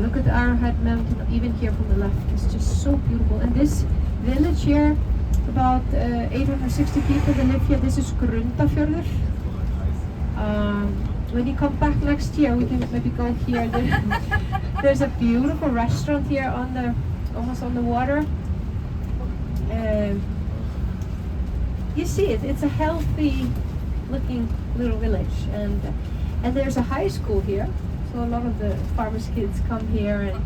look at the Arrowhead Mountain, even here from the left. It's just so beautiful. And this village here, about 860 people that live here. This is Grundafjörður. When you come back next year, we can maybe go here. There's a beautiful restaurant here on the, almost on the water. You see it. It's a healthy-looking little village, and there's a high school here. So a lot of the farmers' kids come here,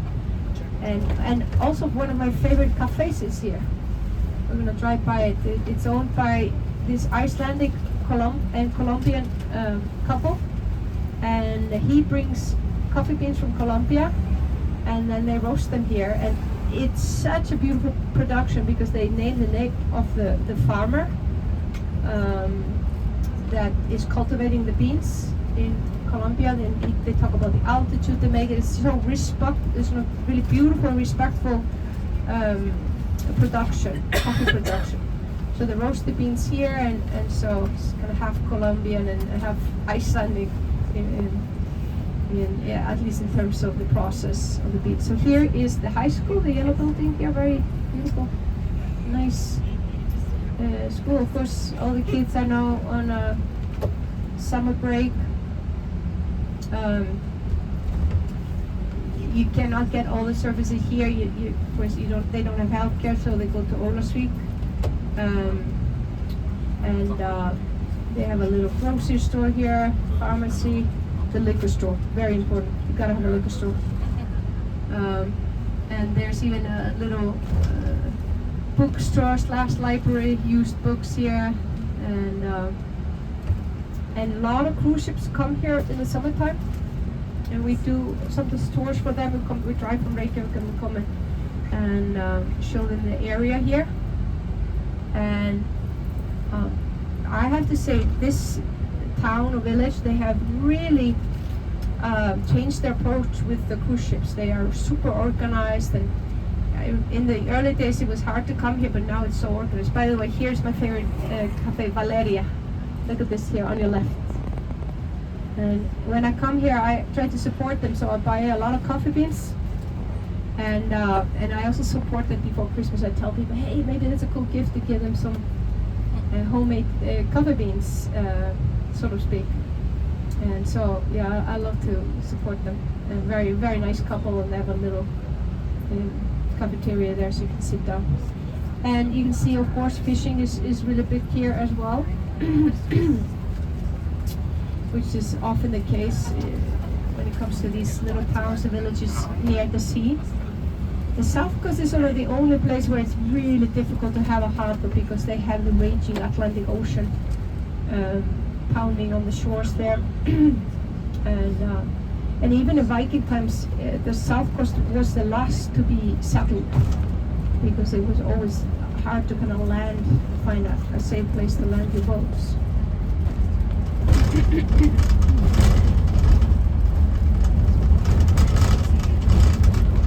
and also one of my favorite cafes is here. We're gonna drive by it. It's owned by this Icelandic and Colombian couple, and he brings coffee beans from Colombia, and then they roast them here. And it's such a beautiful production because they name the name of the farmer that is cultivating the beans in Colombia. And they talk about the altitude they make it. It's so it's a really beautiful and respectful production, coffee production. So they roast the beans here, and so it's kind of half Colombian and half Icelandic, yeah, at least in terms of the process of the beans. So here is the high school, the yellow building here, very beautiful, nice school. Of course, all the kids are now on a summer break. You cannot get all the services here. Of course, they don't have healthcare, so they go to Ólafsvík. And they have a little grocery store here, pharmacy, the liquor store, very important. You gotta have a liquor store. And there's even a little bookstore / library, used books here, and a lot of cruise ships come here in the summertime. And we do sometimes tours for them. We drive from Reykjavik and we come and show them the area here. And I have to say, this town or village, they have really changed their approach with the cruise ships. They are super organized, and in the early days it was hard to come here, but now it's so organized. By the way, here's my favorite cafe, Valeria. Look at this here on your left. And when I come here, I try to support them, so I buy a lot of coffee beans. And I also support them before Christmas. I tell people, hey, maybe that's a cool gift to give them some homemade coffee beans, so to speak. And so, yeah, I love to support them. A very, very nice couple, and they have a little cafeteria there, so you can sit down. And you can see, of course, fishing is really big here as well, which is often the case when it comes to these little towns and villages near the sea. The south coast is sort of the only place where it's really difficult to have a harbor because they have the raging Atlantic Ocean pounding on the shores there. And even in Viking times, the south coast was the last to be settled because it was always hard to kind of find a safe place to land your boats.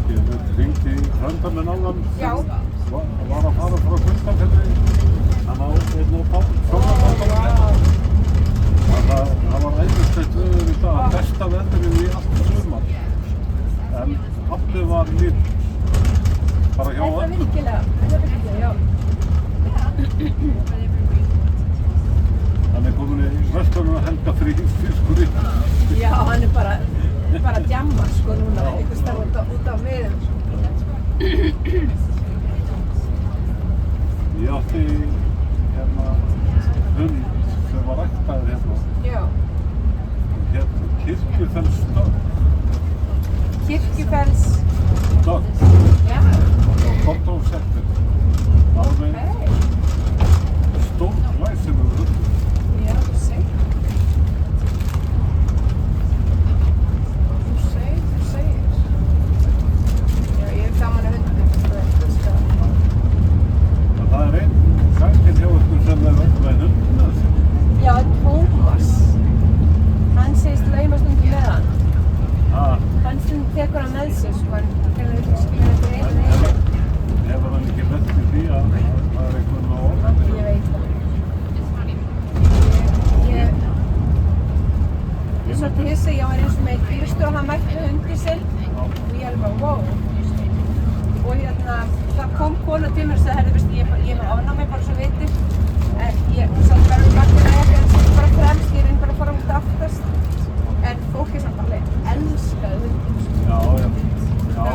Ég hringdi í Hröndarminn áðan. Já. Var að fara frá Grundarfirði. Hann á einn og fjóra. Það var æðislegt veður í dag, besta veðrið í allt sumar. En aftur var lítið. Bara hjá öllum. Það er virkilega, já. Hann er komin í Vestfjörðina að henda fiskur í. Já, hann er bara að djamma sko núna, einhvers staðar út á miðum. Ég átti hérna hund sem var ræktaður hérna. Já. Hérna Kirkjufellsstögg. Kirkjufellsstögg? Já. Og Kortófsettur. Alveg stór glæsilegur hundur. Já, þú segir. Já, ég hef gaman að hundum. En það er einn gætinn hjá ykkur sem er með hundina sinni. Já, Tómas. Hann segist laumast undir með hann. Hann stundum tekur hann með sér, sko. Hefur hann ekki lent í því að það er einhvern á orðan? Ég veit það. svolítið hissa, ég var eins og með bílstjóra og hann mætti hundi sinn og ég alveg bara wow. Og það kom kona til mér og sagði, herri, ég er með ofnæmi bara svo vitir. En hún sagði verður vagnir ekki, en það er bara fremst, ég reyndi bara að fara út aftast. En fólk er samt alveg elskaði hundin. Já. Það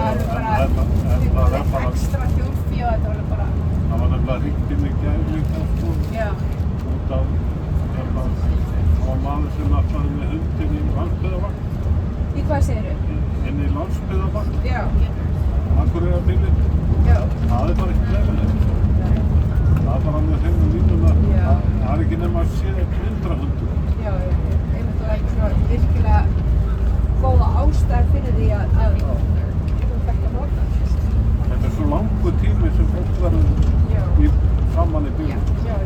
var bara ekstra þjóðfí og þetta var bara... Það var nefnilega hringt inn í gær líka, sko. Já. Út af, það var maður sem ætlaði með hundin í landsbyggðarvagn. Í hvað segirðu? Inn í landsbyggðarvagn. Já. Akureyrarbílinn. Já. Það er bara ekki lefilegt. Það er bara með þeim línuna. Það er ekki nema að sé blindra hundur. Já, einmitt og það er svona virkilega góða ástæð fyrir því að þú fætt að nota. Þetta er svo langur tími sem fólk verður saman í bílum. Já.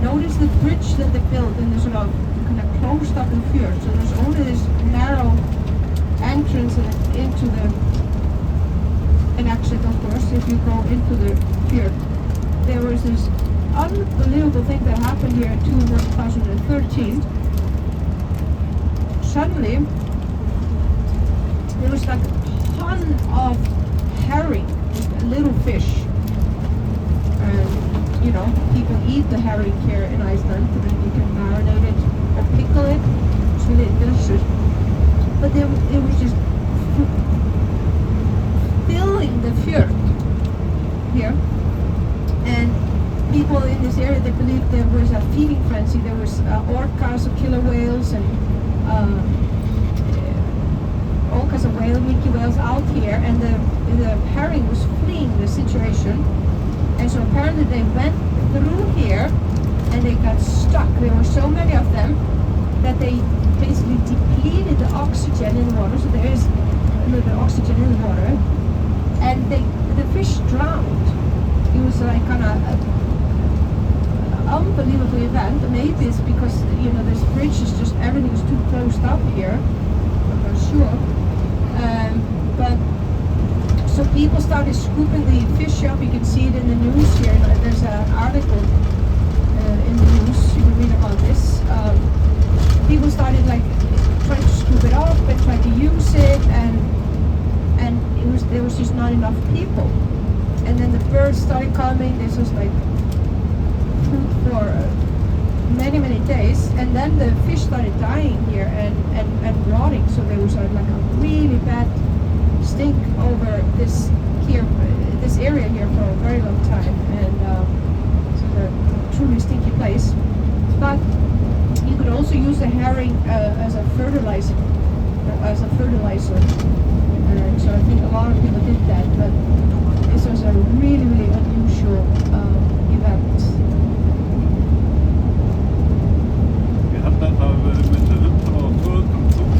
Notice the bridge that they built in this sort of kind of closed up in fjord. So there's only this narrow entrance into the an exit, of course, if you go into the fjord. There was this unbelievable thing that happened here in 2013. Suddenly, there was like a ton of herring, little fish. You know, people eat the herring here in Iceland, and then you can marinate it or pickle it. It's really delicious. But it was just filling the fjord here. And people in this area, they believed there was a feeding frenzy. There was orcas or killer whales and all kinds of whale, minke whales out here. And the herring was fleeing the situation. And so apparently they went through here and they got stuck. There were so many of them that they basically depleted the oxygen in the water. So there is a little bit of oxygen in the water. And the fish drowned. It was like kind of an unbelievable event. Maybe it's because, you know, this bridge is just, everything is too closed up here. I'm not sure. But so people started scooping the fish up. You can see it in the news here. There's an article in the news. You can read about this. People started like trying to scoop it up and trying to use it, and there was just not enough people. And then the birds started coming. This was like food for many days, and then the fish started dying here and rotting. So there was like a really bad stink over this area here for a very long time, and so the truly stinky place. But you could also use the herring as a fertilizer. So I think a lot of people did that, but this was a really unusual event. Ég held að þetta hafi verið myndið 100-200.000 tonn.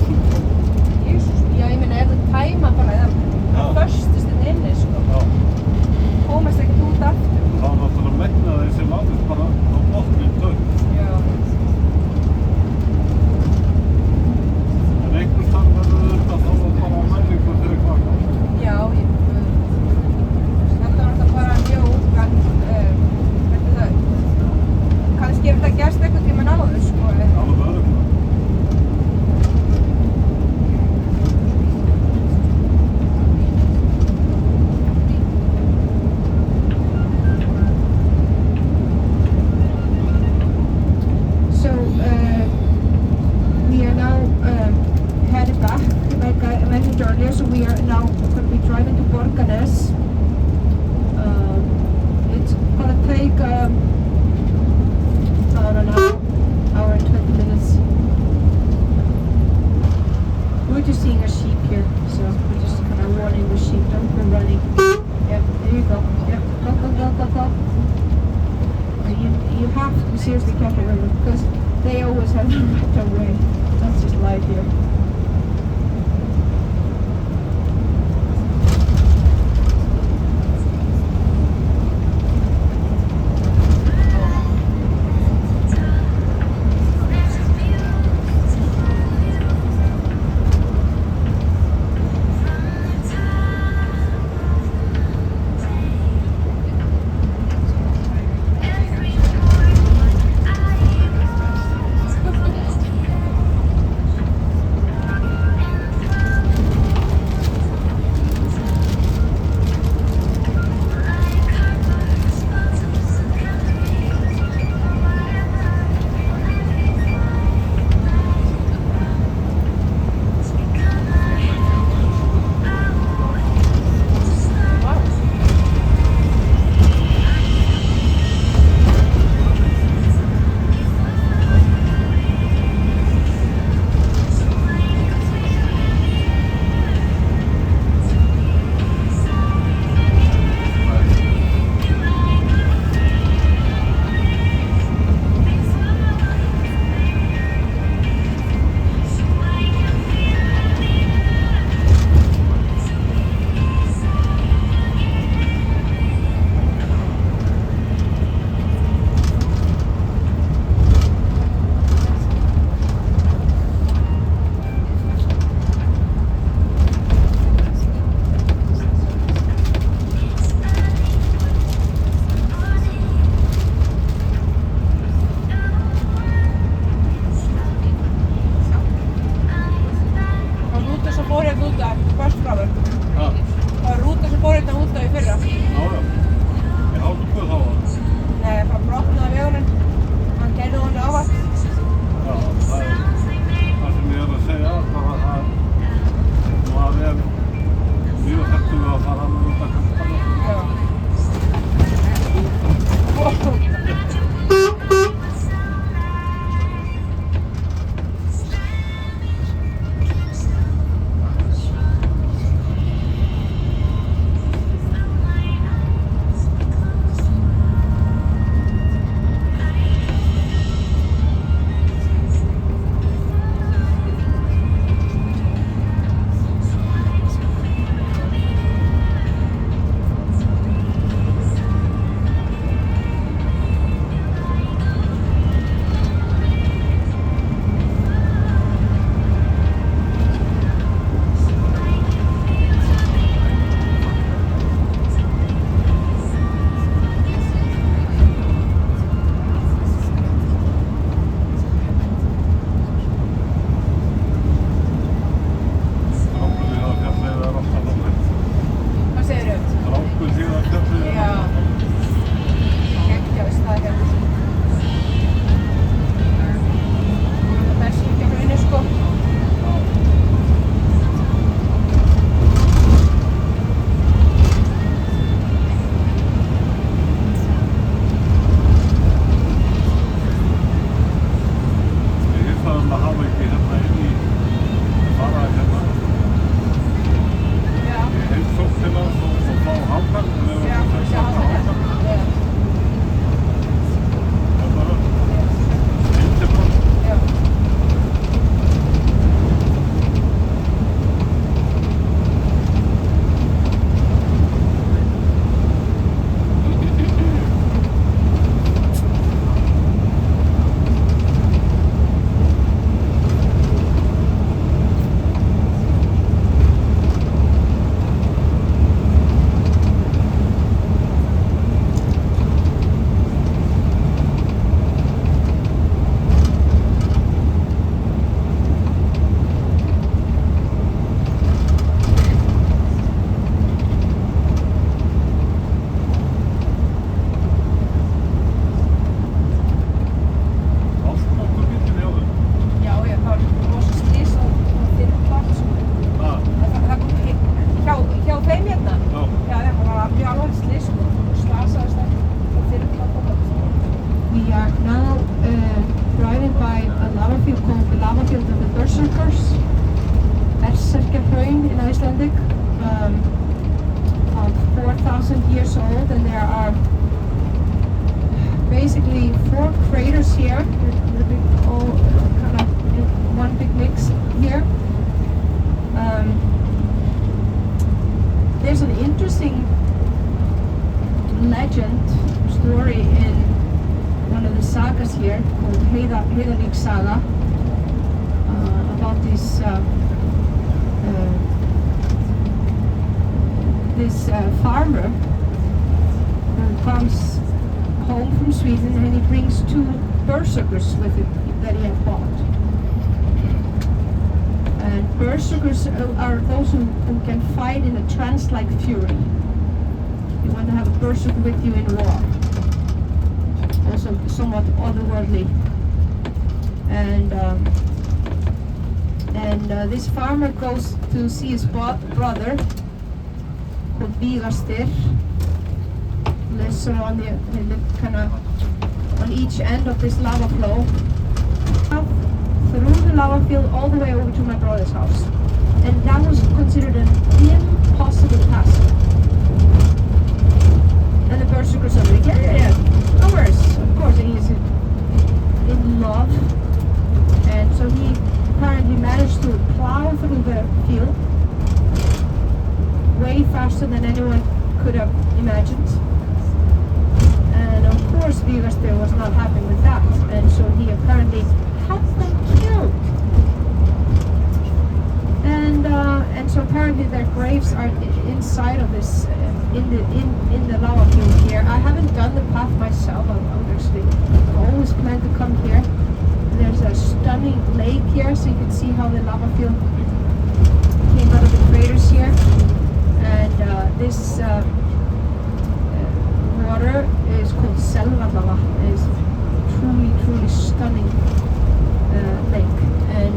Jesús, já, ég meina ef þú tæma bara eða föstist þetta inni, sko. Já. Komast ekkert út aftur. Það var náttúrulega megnað að þessi lagðist bara á botninn dögg. Já. En einhvers þar verður þetta þá bara mælingu fyrir kvaka. Já, þetta var alltaf bara mjög útgang, kannski ef þetta gerst einhvern tímann áður, sko. Alveg örugglega. So we are now headed back, like I mentioned earlier. So we are now going to be driving to Borgarnes. It's going to take about an hour and 20 minutes. We're just seeing a sheep here, so we're just kind of warning the sheep, don't go running. Yep, there you go. Yep, go. You have to be seriously careful with them because they always have the right way. That's just life here. saga about this farmer who comes home from Sweden, and he brings 2 berserkers with him that he had bought. And berserkers are those who can fight in a trance-like fury. You want to have a berserker with you in war. Also somewhat otherworldly. And this farmer goes to see his brother called Vigastir. Lives sort of kind of on each end of this lava flow. Through the lava field all the way over to my brother's house. And that was considered an impossible task. And the berserkers are like, yeah, no worries. Of course, and he's in love. And so he apparently managed to plow through the field way faster than anyone could have imagined. And of course, Vigastir was not happy with that. And so he apparently had them killed. And so apparently their graves are inside of this, in the lava field here. I haven't done the path myself. I would actually always plan to come here. There's a stunning lake here, so you can see how the lava field came out of the craters here. And this water is called Selvatava. It's truly, truly stunning lake. And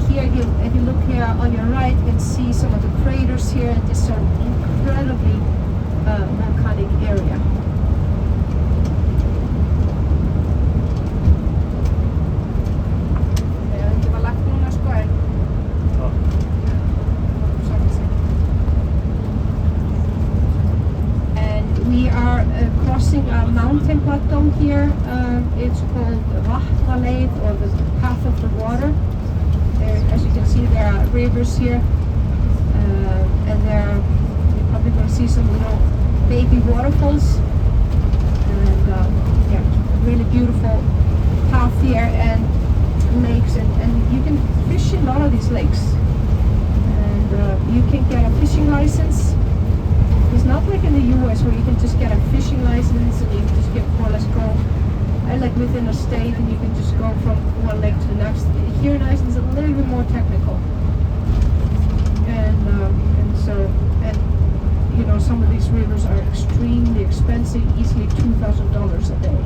here, if you look here on your right, you can see some of the craters here, and this so incredibly volcanic area. Crossing a mountain plateau here. It's called Vatnaleið, or the path of the water. As you can see, there are rivers here, and you're probably going to see some little baby waterfalls, and yeah, really beautiful path here, and lakes, and you can fish in a lot of these lakes, and you can get a fishing license. It's not like in the US where you can just get a fishing license and you can just get more or less go like within a state, and you can just go from one lake to the next. Here in Iceland it's a little bit more technical, and so you know, some of these rivers are extremely expensive, easily $2,000 a day.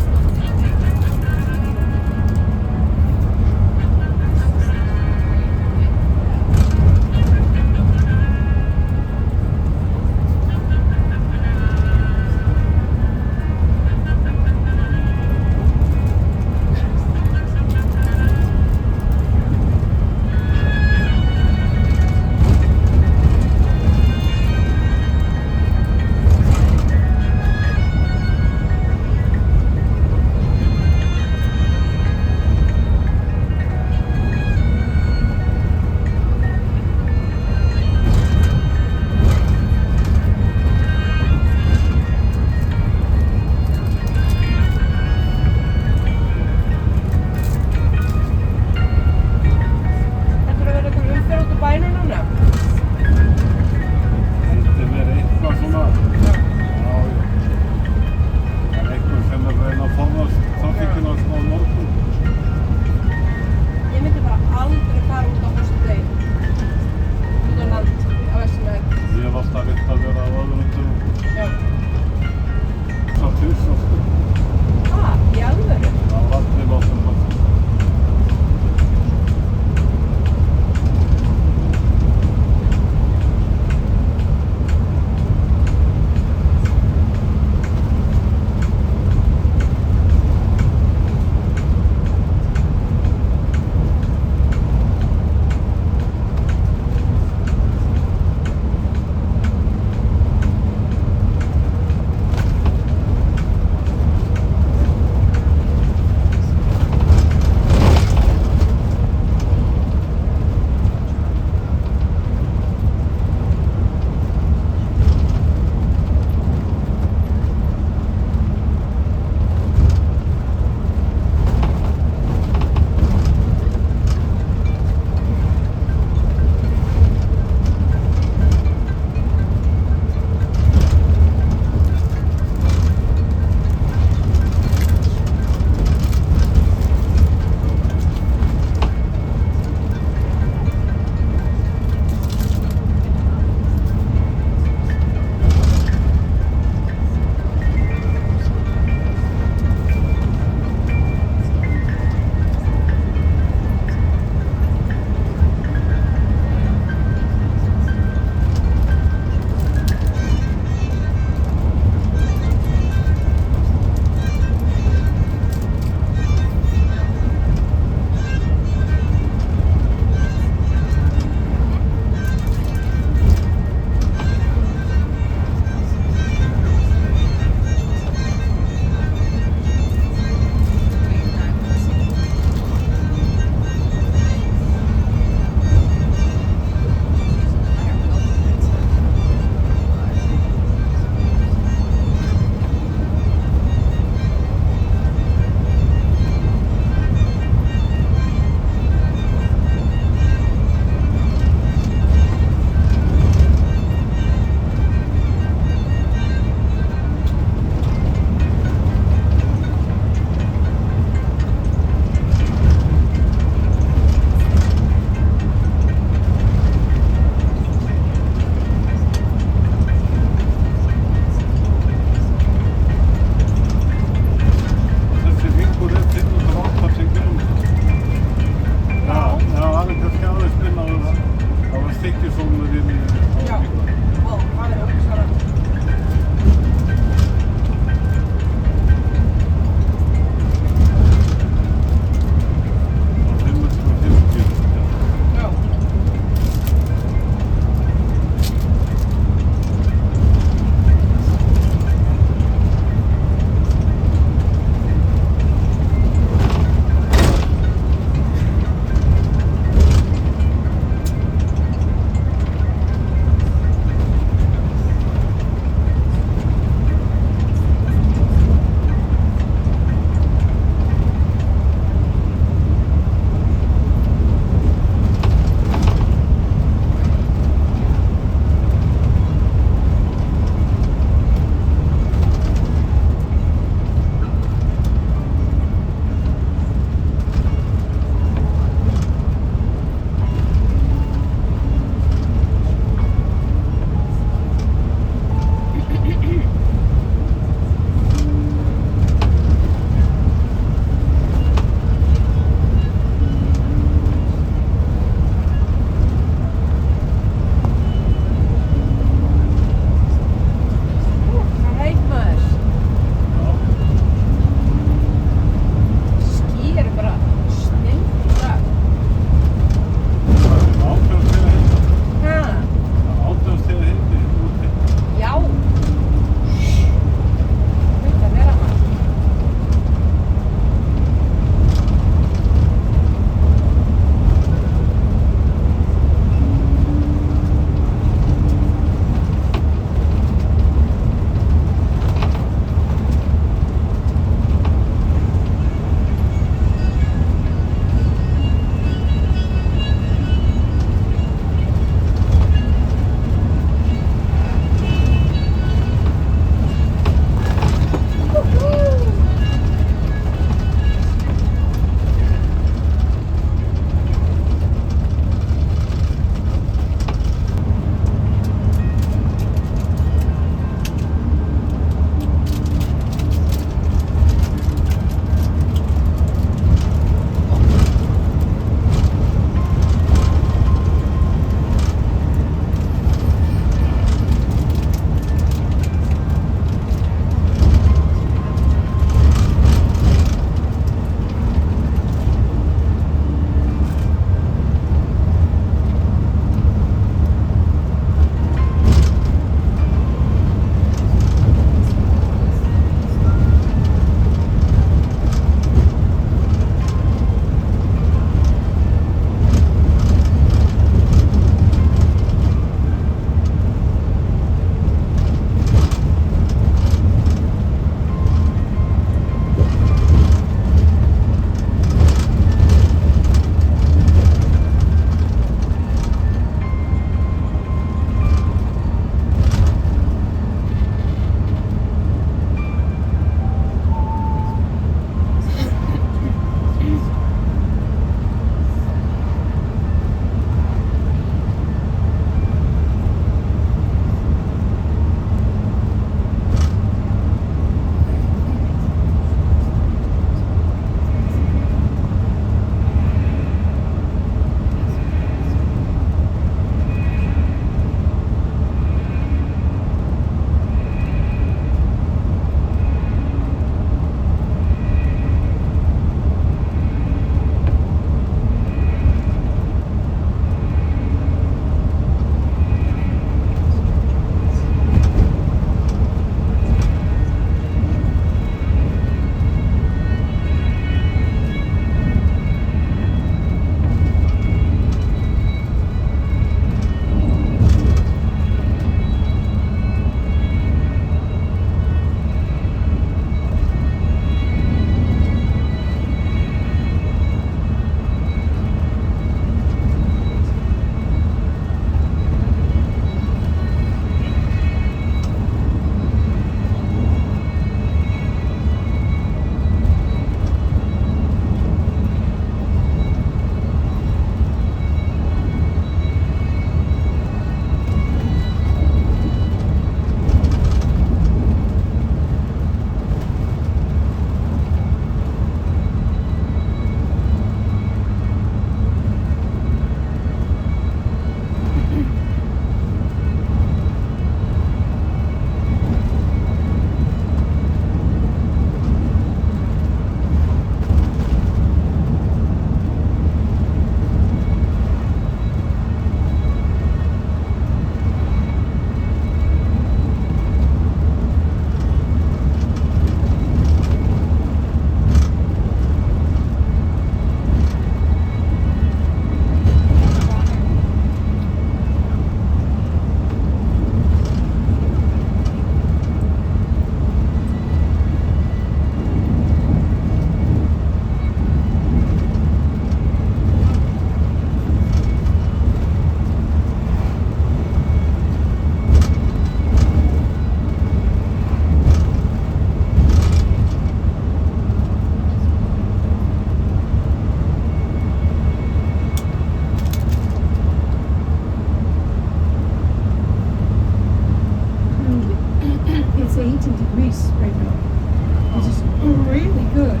really good.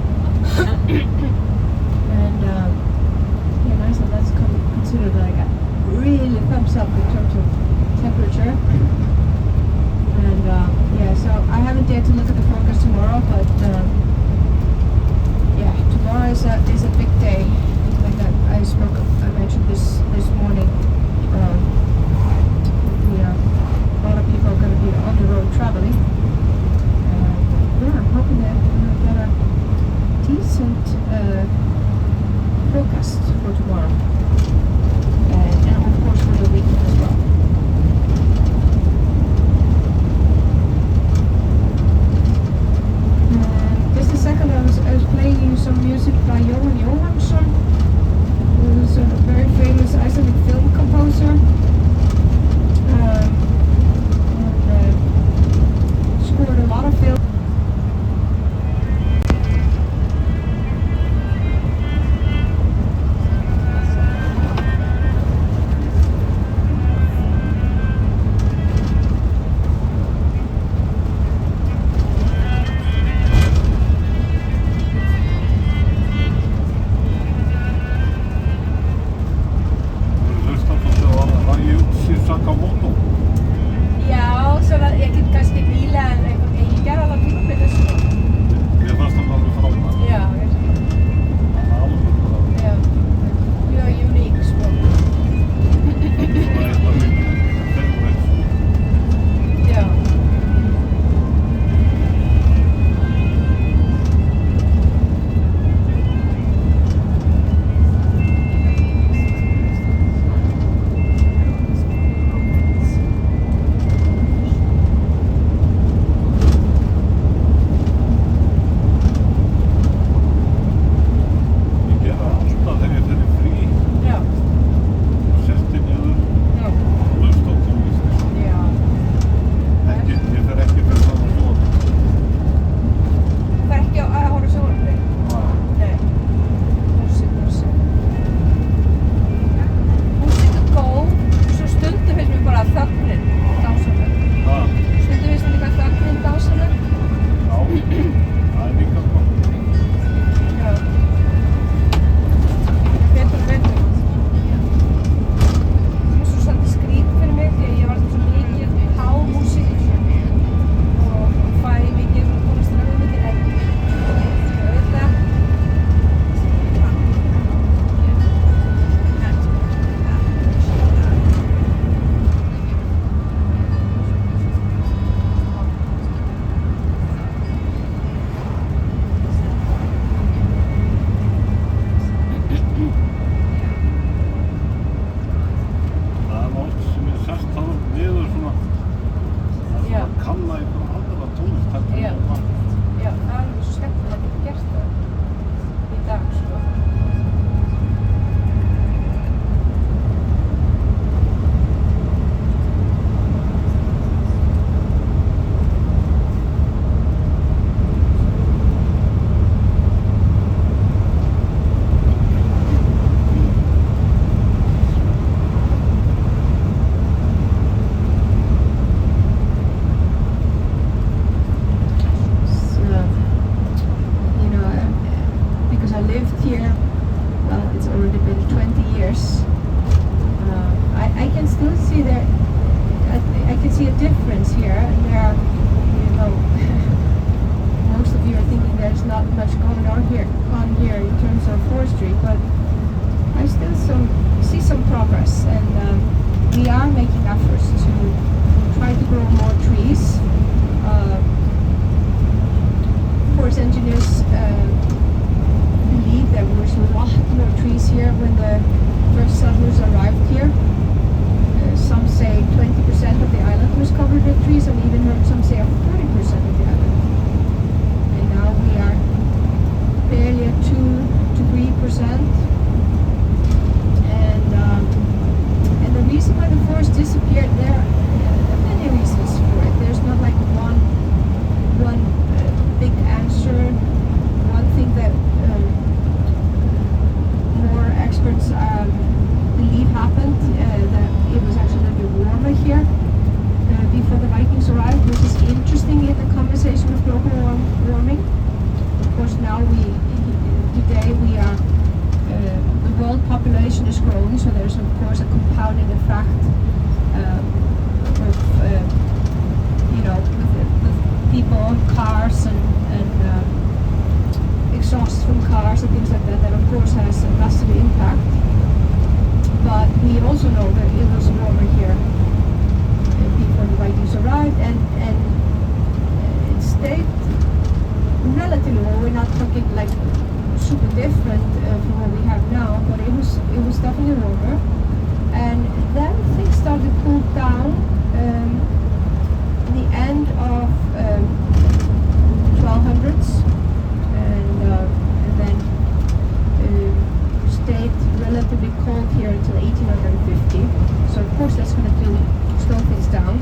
And here in Iceland, that's considered like a really thumbs up in terms of temperature. And yeah, so I haven't dared to look at the forecast tomorrow, but yeah, tomorrow is a big day. Like I mentioned this morning. A lot of people are going to be on the road traveling. Yeah, I'm hoping that we'll get a decent forecast for tomorrow. And of course for the weekend as well. Just a second, I was playing you some music by Johan Johansson, who is a very famous Icelandic film composer. Scored a lot of films. today we are, the world population is growing, so there's of course a compounding effect with people, cars and exhaust from cars and things like that, that of course has a massive impact. But we also know that it was warmer here before the Vikings arrived, and it stayed relatively warm. We're not talking like super different from what we have now, but it was definitely warmer. And then things started to cool down in the end of 1200s, and then stayed relatively cold here until 1850. So of course that's going to slow things down.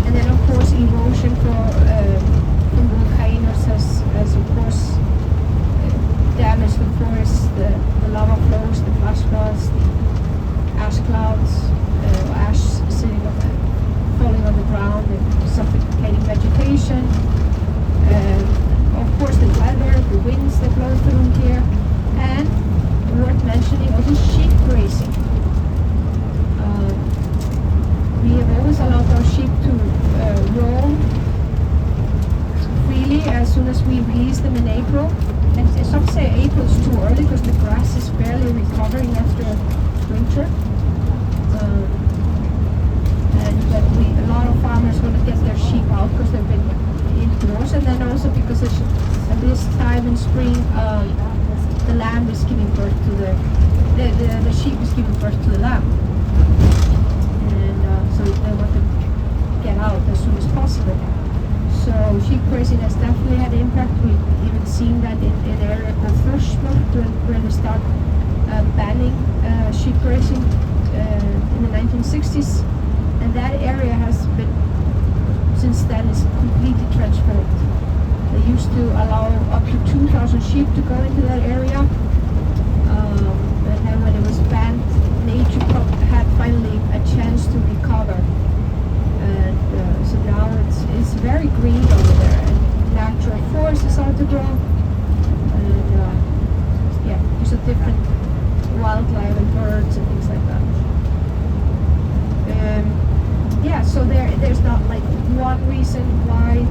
And then of course erosion from volcanoes has of course damaged the forests, the lava flows, the flash floods, the ash clouds, ash falling on the ground and suffocating vegetation. Of course the weather, the winds that blow through here, and worth mentioning also sheep grazing. We have always allowed our sheep to roam freely as soon as we release them in April. And some say April is too early because the grass is barely recovering after winter. But a lot of farmers want to get their sheep out because they've been indoors, and then also because at this time in spring the lamb is giving birth to the sheep is giving birth to the lamb, and so they want to get out as soon as possible. So sheep grazing has definitely had impact. We've even seen that in an area called Frostmark where they start banning sheep grazing in the 1960s, and that area has been since then is completely transformed. They used to allow up to 2,000 sheep to go into that area, and then when it was banned, nature had finally a chance to recover. And so now it's very green over there, and natural forests start to grow, and yeah, there's a different wildlife and birds and things like that. Yeah, so there's not like one reason why